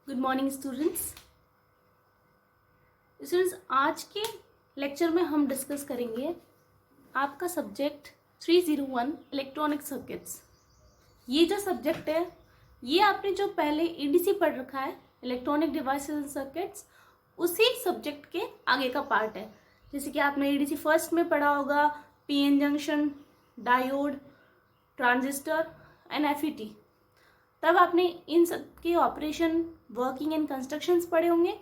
Good morning students. आज के lecture में हम डिस्कस करेंगे आपका सब्जेक्ट 301 इलेक्ट्रॉनिक सर्किट्स। ये जो सब्जेक्ट है ये आपने जो पहले ईडीसी पढ़ रखा है इलेक्ट्रॉनिक डिवाइसेस एंड सर्किट्स, उसी सब्जेक्ट के आगे का पार्ट है। जैसे कि आपने ईडीसी फर्स्ट में पढ़ा होगा PN junction, diode, transistor and FET. तब आपने इन सब के ऑपरेशन, वर्किंग एंड कंस्ट्रक्शंस पढ़े होंगे।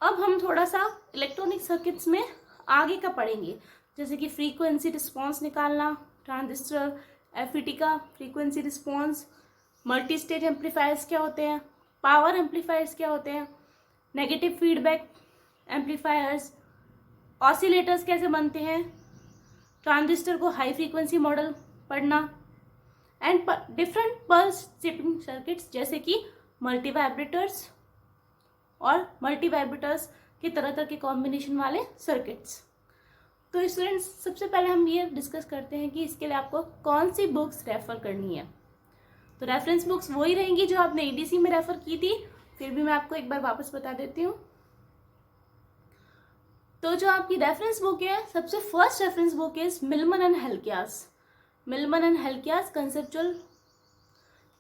अब हम थोड़ा सा इलेक्ट्रॉनिक सर्किट्स में आगे का पढ़ेंगे, जैसे कि फ्रीक्वेंसी रिस्पॉन्स निकालना, ट्रांजिस्टर, एफईटी का frequency response, multi stage amplifiers क्या होते हैं, पावर एम्पलीफायर्स क्या होते हैं, नेगेटिव फीडबैक एम्पलीफायर्स, ऑसिलेटर्स कैसे बनते हैं, ट्रांजिस्टर को हाई फ्रीक्वेंसी मॉडल पढ़ना, and different pulse shipping circuits जैसे कि मल्टी वाइब्रेटर्स और मल्टी वाइब्रेटर्स के तरह के कॉम्बिनेशन वाले सर्किट्स। तो स्टूडेंट्स, सबसे पहले हम ये डिस्कस करते हैं कि इसके लिए आपको कौन सी बुक्स रेफर करनी है। तो रेफरेंस बुक्स वही रहेंगी जो आपने ईडीसी में रेफर की थी, फिर भी मैं आपको एक बार वापस बता देती हूँ। तो जो आपकी रेफरेंस बुक है, सबसे first reference book is Millman and Halkias. Millman and Halkias conceptual,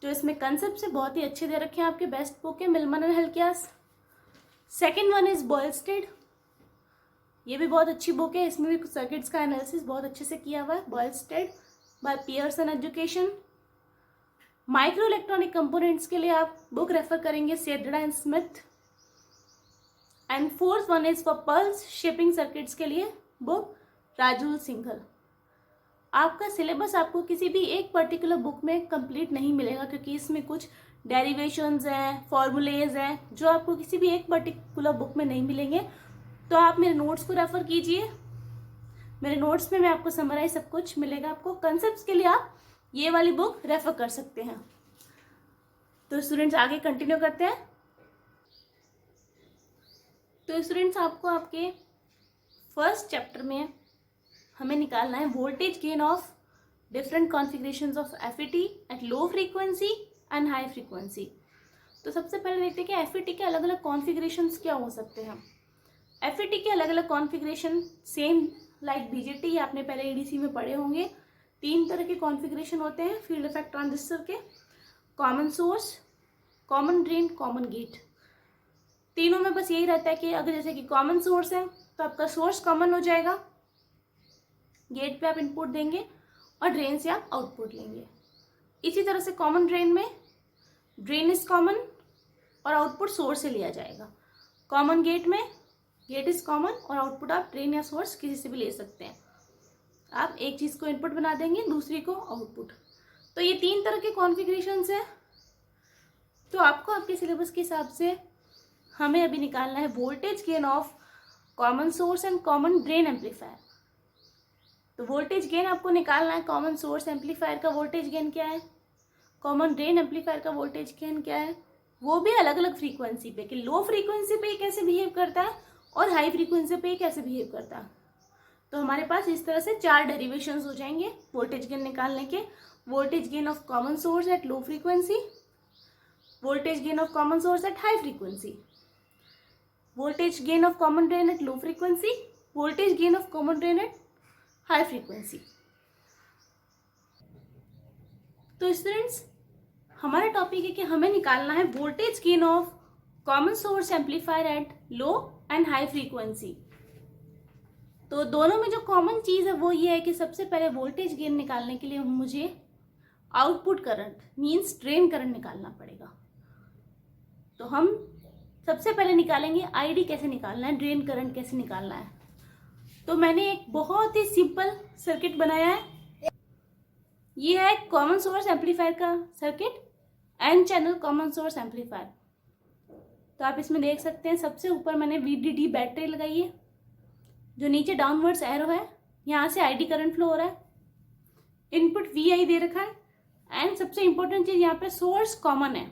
जो इसमें कंसेप्ट से बहुत ही अच्छे दे रखे हैं, आपके बेस्ट बुक है Millman and Halkias. Second one is Boylestad, ये भी बहुत अच्छी बुक है, इसमें भी सर्किट्स का एनालिसिस बहुत अच्छे से किया हुआ है। Boylestad by Pearson Education. Micro electronic components के लिए आप बुक रेफर करेंगे Sedra and Smith. And fourth one is for pulse shaping circuits के लिए बुक राजुल सिंघल। आपका सिलेबस आपको किसी भी एक पर्टिकुलर बुक में कंप्लीट नहीं मिलेगा, क्योंकि इसमें कुछ डेरिवेशंस हैं, फॉर्मूलेज हैं जो आपको किसी भी एक पर्टिकुलर बुक में नहीं मिलेंगे। तो आप मेरे नोट्स को रेफर कीजिए, मेरे नोट्स में मैं आपको समराइज सब कुछ मिलेगा। आपको कंसेप्ट्स के लिए आप ये वाली बुक रेफर कर सकते हैं। तो स्टूडेंट्स आगे कंटिन्यू करते हैं। तो स्टूडेंट्स, आपको आपके फर्स्ट चैप्टर में हमें निकालना है voltage gain of different configurations of FET at low frequency and high frequency. तो सबसे पहले देखते हैं कि एफईटी के अलग अलग कॉन्फ़िगरेशंस क्या हो सकते हैं। एफईटी के अलग अलग कॉन्फ़िगरेशन सेम लाइक बीजेटी आपने पहले ईडीसी में पढ़े होंगे। 3 तरह के कॉन्फ़िगरेशन होते हैं फील्ड इफेक्ट ट्रांजिस्टर के: common source, common drain, common gate. तीनों में बस यही रहता है कि अगर जैसे कि कॉमन सोर्स है तो आपका सोर्स कॉमन हो जाएगा, गेट पे आप इनपुट देंगे और ड्रेन से आप आउटपुट लेंगे। इसी तरह से कॉमन ड्रेन में ड्रेन इज कॉमन और आउटपुट सोर्स से लिया जाएगा। कॉमन गेट में गेट इज कॉमन और आउटपुट आप ड्रेन या सोर्स किसी से भी ले सकते हैं। आप एक चीज़ को इनपुट बना देंगे, दूसरी को आउटपुट। तो ये 3 तरह के कॉन्फ़िगरेशंस है। तो आपको आपके सिलेबस के हिसाब से हमें अभी निकालना है voltage gain of common source and common drain amplifier. तो वोल्टेज गेन आपको निकालना है, कॉमन सोर्स एम्पलीफायर का वोल्टेज गेन क्या है, कॉमन ड्रेन एम्पलीफायर का वोल्टेज गेन क्या है, वो भी अलग अलग फ्रीक्वेंसी पे, कि लो फ्रीक्वेंसी पे कैसे बिहेव करता है और हाई फ्रीक्वेंसी पे कैसे बिहेव करता है। तो हमारे पास इस तरह से 4 डेरिवेशंस हो जाएंगे वोल्टेज गेन निकालने के। Voltage gain of common source at low frequency, voltage gain of common source at high frequency, voltage gain of common drain at low frequency, voltage gain of common drain at high frequency. तो students, हमारा topic है कि हमें निकालना है voltage gain of common source amplifier at low and high frequency. तो दोनों में जो कॉमन चीज़ है वो ये है कि सबसे पहले वोल्टेज गेन निकालने के लिए मुझे output current means drain current निकालना पड़ेगा। तो हम सबसे पहले निकालेंगे आईडी कैसे निकालना है, ड्रेन करंट कैसे निकालना है। तो मैंने एक बहुत ही सिंपल सर्किट बनाया है। ये है कॉमन सोर्स एम्पलीफायर का circuit, N channel common source amplifier. तो आप इसमें देख सकते हैं सबसे ऊपर मैंने VDD बैटरी लगाई है, जो नीचे डाउनवर्ड्स एरो है, यहाँ से आईडी करंट फ्लो हो रहा है, इनपुट VI दे रखा है, एंड सबसे इंपॉर्टेंट चीज़ यहाँ पे सोर्स कॉमन है।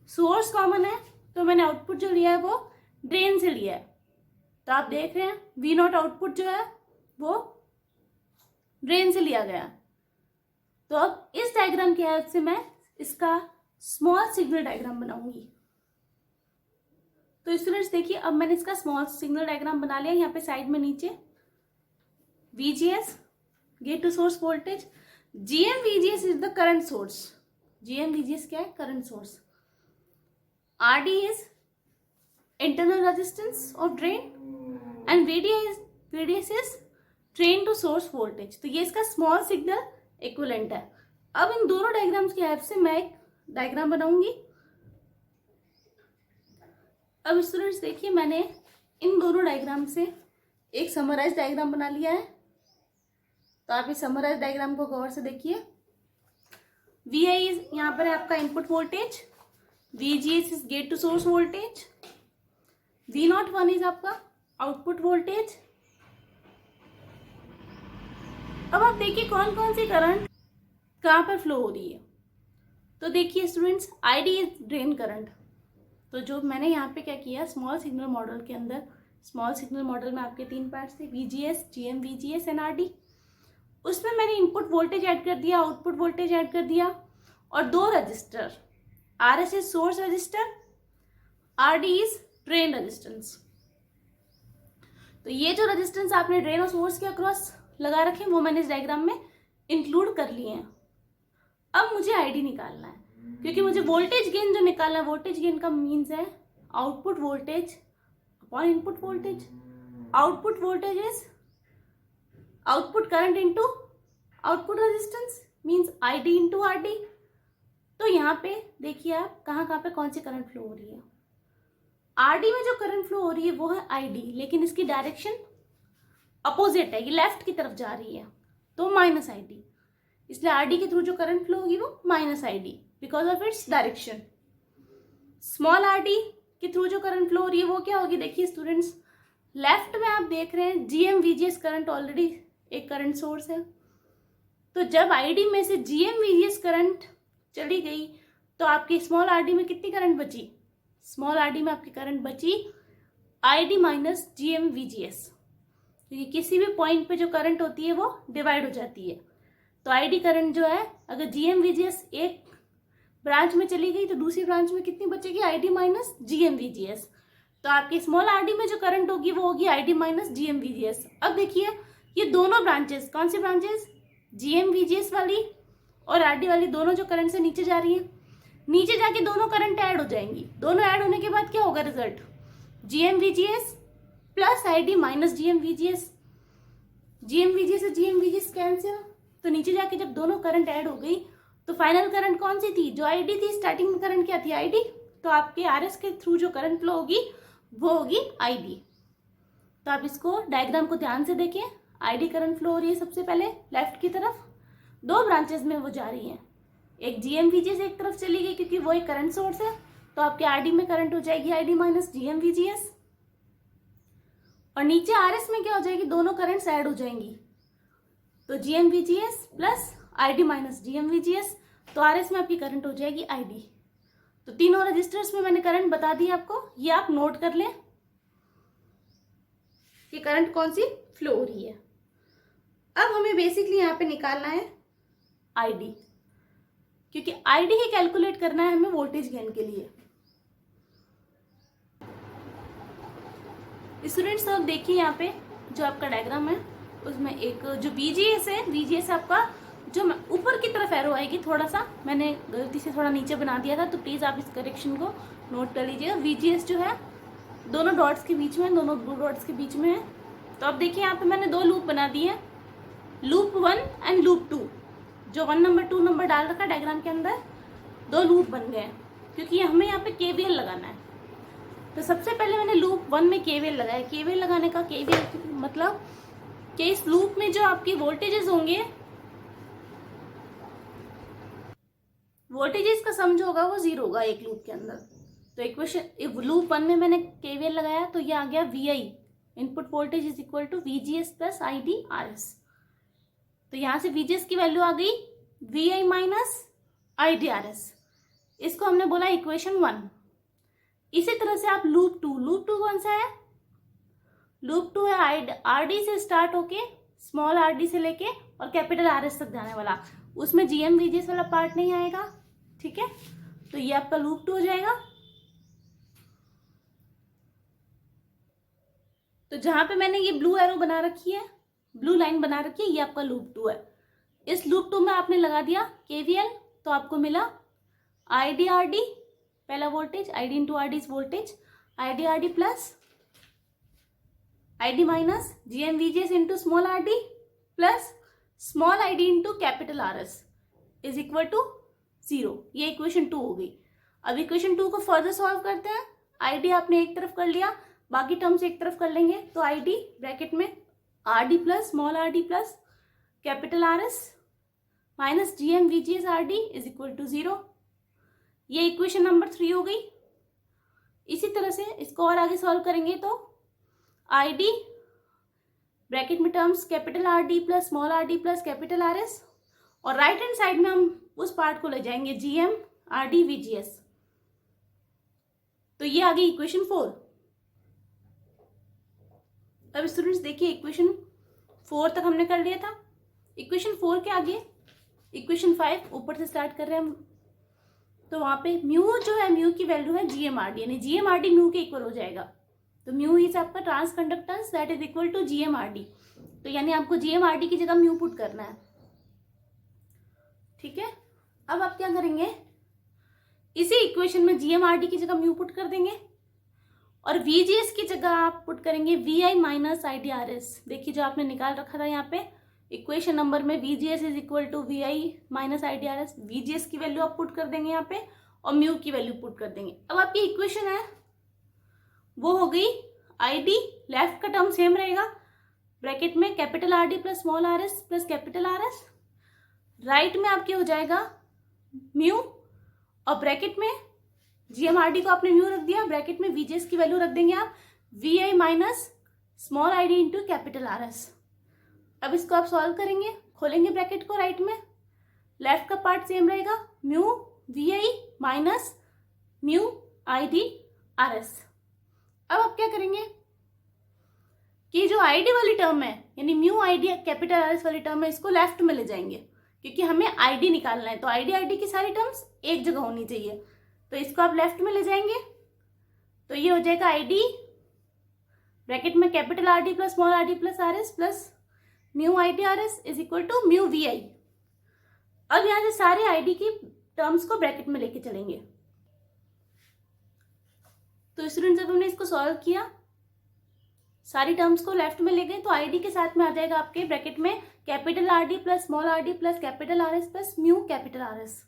सोर्स कॉमन है तो मैंने आउटपुट जो लिया है वो ड्रेन से लिया है। तो आप देख रहे हैं V0 आउटपुट जो है वो ड्रेन से लिया गया। तो अब इस डायग्राम की हेल्प से मैं इसका स्मॉल सिग्नल डायग्राम बनाऊंगी। तो स्टूडेंट्स देखिए, अब मैंने इसका स्मॉल सिग्नल डायग्राम बना लिया। यहाँ पे साइड में नीचे VGS gate to source voltage, GM-VGS is the current source. GM-VGS क्या है? Current source. RD is internal resistance of drain and VDS is drain to source voltage. तो ये इसका स्मॉल सिग्नल इक्विवेलेंट है। अब इन दोनों डायग्राम्स की हेल्प से मैं एक डायग्राम बनाऊंगी। अब स्टूडेंट्स देखिए, मैंने इन दोनों डायग्राम से एक समराइज डायग्राम बना लिया है। तो आप इस समराइज डायग्राम को गौर से देखिए। VI इज यहाँ पर है आपका input voltage, VGS is gate to source voltage, V01 is आपका आउटपुट वोल्टेज। अब आप देखिए कौन कौन सी करंट कहाँ पर फ्लो हो रही है। तो देखिए students, ID is drain current. तो जो मैंने यहाँ पे क्या किया, स्मॉल सिग्नल मॉडल के अंदर, स्मॉल सिग्नल मॉडल में आपके 3 पार्ट्स थे, VGS, GM-VGS एंड RD। उसमें मैंने इनपुट वोल्टेज ऐड कर दिया, आउटपुट वोल्टेज ऐड कर दिया और 2 register, RS is source register, RD is drain resistance. तो ये जो रेजिस्टेंस आपने ड्रेन और सोर्स के अक्रॉस लगा रखे वो मैंने इस डायग्राम में इंक्लूड कर लिए हैं। अब मुझे ID निकालना है, क्योंकि मुझे वोल्टेज गेन जो निकालना है, वोल्टेज गेन का मीन्स है output voltage upon input voltage. Output voltage is output current into output resistance means ID into RD। तो यहाँ पे देखिए आप कहाँ पे कौन सी करंट फ्लो हो रही है। RD में जो करंट फ्लो हो रही है वो है ID, लेकिन इसकी डायरेक्शन अपोजिट है, ये लेफ्ट की तरफ जा रही है, तो माइनस ID। इसलिए RD के थ्रू जो करंट फ्लो होगी वो minus ID because of its direction. Small RD के थ्रू जो करंट फ्लो हो रही है वो क्या होगी, देखिए स्टूडेंट्स, लेफ्ट में आप देख रहे हैं GM-VGS करंट ऑलरेडी एक करंट सोर्स है। तो जब ID में से GM-VGS करंट चली गई तो आपकी स्मॉल RD में कितनी करंट बची? स्मॉल RD में आपकी करंट बची ID माइनस GM-VGS। तो ये किसी भी पॉइंट पे जो करंट होती है वो डिवाइड हो जाती है। तो ID करंट जो है, अगर GM-VGS एक ब्रांच में चली गई तो दूसरी ब्रांच में कितनी बचेगी? ID minus GM-VGS। तो आपकी स्मॉल RD में जो करंट होगी वो होगी ID माइनस GM-VGS। अब देखिए ये दोनों ब्रांचेस, कौन सी ब्रांचेस? GM-VGS वाली और RD वाली, दोनों जो करंट से नीचे जा रही है, नीचे जाके दोनों करंट ऐड हो जाएंगी। दोनों ऐड होने के बाद क्या होगा result? GM-VGS plus ID minus GM-VGS। GM-VGS से GM-VGS कैंसिल। तो नीचे जाके जब दोनों करंट ऐड हो गई तो फाइनल करंट कौन सी थी? जो ID थी, स्टार्टिंग में करंट क्या थी? ID। तो आपके RS के थ्रू जो करंट फ्लो होगी वो होगी ID। तो आप इसको डायग्राम को ध्यान से देखें। ID करंट फ्लो हो रही है सबसे पहले लेफ्ट की तरफ, 2 ब्रांचेस में वो जा रही है। एक GM-VGS एक तरफ चली गई क्योंकि वो एक करंट सोर्स है, तो आपके RD में करंट हो जाएगी ID माइनस GM-VGS। और नीचे RS में क्या हो जाएगी? दोनों करंट्स ऐड हो जाएंगी, तो GM-VGS plus ID minus GM-VGS। तो RS में आपकी करंट हो जाएगी ID। तो तीनों रजिस्टर्स में मैंने करंट बता दी आपको, ये आप नोट कर लें कि करंट कौन सी फ्लो हो रही है। अब हमें बेसिकली यहाँ पे निकालना है ID, क्योंकि ID ही कैलकुलेट करना है हमें वोल्टेज गेन के लिए। स्टूडेंट्स तो अब देखिए यहाँ पे जो आपका डायग्राम है उसमें एक जो VGS है, VGS आपका जो ऊपर की तरफ एरो आएगी, थोड़ा सा मैंने गलती से थोड़ा नीचे बना दिया था, तो प्लीज़ आप इस करेक्शन को नोट कर लीजिएगा। VGS जो है दोनों डॉट्स के बीच में, दोनों ब्लू डॉट्स के बीच में है। तो अब देखिए यहाँ पे मैंने 2 लूप बना दिए हैं, लूप 1 एंड लूप 2। जो 1 नंबर 2 नंबर डाल रखा डायग्राम के अंदर, 2 लूप बन गए हैं क्योंकि हमें यहाँ पे KVL लगाना है। तो सबसे पहले मैंने लूप 1 में KVL लगाया। KVL लगाने का KVL मतलब कि इस लूप में जो आपकी वोल्टेजेस होंगे, वोल्टेजेस का सम जो होगा वो 0 होगा एक लूप के अंदर। तो इक्वेशन लूप 1 में मैंने KVL लगाया तो ये आ गया VI input voltage is equal to VGS plus ID RS। तो यहाँ से VGS की वैल्यू आ गई VI माइनस ID RS। इसको हमने बोला इक्वेशन 1। इसी तरह से आप लूप 2 कौन सा है? लूप 2 है RD से स्टार्ट होके, स्मॉल RD से लेके और कैपिटल RS तक जाने वाला। उसमें GM-VGS वाला पार्ट नहीं आएगा, ठीक है। तो ये आपका लूप 2 हो जाएगा। तो जहां पे मैंने ये ब्लू एरो बना रखी है, ब्लू लाइन बना रखी है, ये आपका लूप 2 है। इस लूप 2 में आपने लगा दिया केवीएल, तो आपको मिला आईडी आरडी, पहला voltage, ID into RD is voltage, ID RD plus ID minus gm VGS into small RD plus small ID into capital RS is equal to 0। ये इक्वेशन 2 हो गई। अब इक्वेशन 2 को फर्दर सॉल्व करते हैं। ID आपने एक तरफ कर लिया, बाकी टर्म्स एक तरफ कर लेंगे। तो आईडी ब्रैकेट में RD plus small RD plus capital RS minus gm VGS RD is equal to 0। ये इक्वेशन नंबर 3 हो गई। इसी तरह से इसको और आगे सॉल्व करेंगे तो आईडी ब्रैकेट में terms capital RD plus small RD plus capital RS, और राइट हैंड साइड में हम उस पार्ट को ले जाएंगे जीएम आरडी वीजीएस। तो ये आ गई इक्वेशन 4। अब स्टूडेंट्स देखिए, इक्वेशन 4 तक हमने कर लिया था। इक्वेशन 4 के आगे इक्वेशन 5 ऊपर से स्टार्ट कर रहे हैं हम। तो वहां पे म्यू जो है, म्यू की वैल्यू है जीएम आरडी, यानी जीएम आरडी म्यू के इक्वल हो जाएगा। तो म्यू इज आपका transconductance that is equal to GM RD. तो यानी आपको जीएम आरडी की जगह म्यू पुट करना है। ठीक है, अब आप क्या करेंगे, इसी इक्वेशन में जीएम आरडी की जगह म्यू पुट कर देंगे और वीजीएस की जगह आप पुट करेंगे वीआई माइनस आईडीआरएस। देखिए जो आपने निकाल रखा था यहाँ पे इक्वेशन नंबर में, VGS is equal to VI minus ID RS. VGS की वैल्यू आप पुट कर देंगे यहाँ पे और म्यू की वैल्यू पुट कर देंगे। अब आपकी इक्वेशन है वो हो गई आईडी, लेफ्ट का टर्म सेम रहेगा, ब्रैकेट में capital RD plus small RS plus capital RS, right में आपके हो जाएगा म्यू और ब्रैकेट में जीएम आरडी को आपने म्यू रख दिया, ब्रैकेट में वीजीएस की वैल्यू रख देंगे आप VI minus small ID into capital RS. अब इसको आप सॉल्व करेंगे, खोलेंगे ब्रैकेट को, राइट में लेफ्ट का पार्ट सेम रहेगा, mu VI minus mu ID RS. अब आप क्या करेंगे कि जो आईडी वाली टर्म है, यानी म्यू आईडी कैपिटल आरएस वाली टर्म है, इसको लेफ्ट में ले जाएंगे क्योंकि हमें आईडी निकालना है। तो आईडी आईडी की सारी टर्म्स एक जगह होनी चाहिए, तो इसको आप लेफ्ट में ले जाएंगे। तो ये हो जाएगा आईडी ब्रैकेट में capital RD plus small RD plus RS plus mu ID RS is equal to mu VI. अब यहां से सारे आईडी की टर्म्स को ब्रैकेट में लेके चलेंगे। तो स्टूडेंट्स जब हमने इसको सॉल्व किया, सारी टर्म्स को लेफ्ट में ले गए, तो आईडी के साथ में आ जाएगा आपके ब्रैकेट में capital RD plus small RD plus capital RS plus mu capital RS,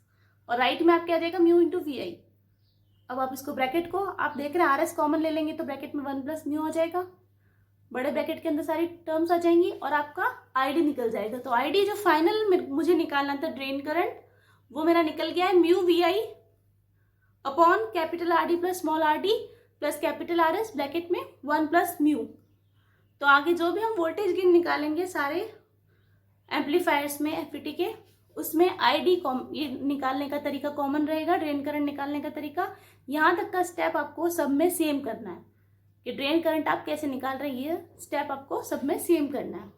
और राइट में आपके आ जाएगा म्यू इंटू वीआई। अब आप इसको ब्रैकेट को आप देख रहे हैं आरएस कॉमन ले लेंगे तो ब्रैकेट में 1 प्लस म्यू आ जाएगा, बड़े ब्रैकेट के अंदर सारी टर्म्स आ जाएंगी और आपका आईडी निकल जाएगा। तो आईडी जो फाइनल मुझे निकालना था ड्रेन करंट, वो मेरा निकल गया है mu VI upon capital RD plus small RD plus capital RS bracket में 1 प्लस म्यू। तो आगे जो भी हम वोल्टेज गेन निकालेंगे सारे एम्पलीफायर्स में एफईटी के, उसमें आईडी ये निकालने का तरीका कॉमन रहेगा, ड्रेन करंट निकालने का तरीका। यहाँ तक का स्टेप आपको सब में सेम करना है कि ड्रेन करंट आप कैसे निकाल रही है, स्टेप आपको सब में सेम करना है।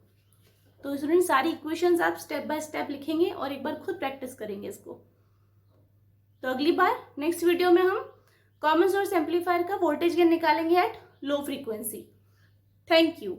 तो स्टूडेंट सारी इक्वेशंस आप स्टेप बाय स्टेप लिखेंगे और एक बार खुद प्रैक्टिस करेंगे इसको। तो अगली बार नेक्स्ट वीडियो में हम कॉमन सोर्स एम्पलीफायर का वोल्टेज गेन निकालेंगे at low frequency. Thank you.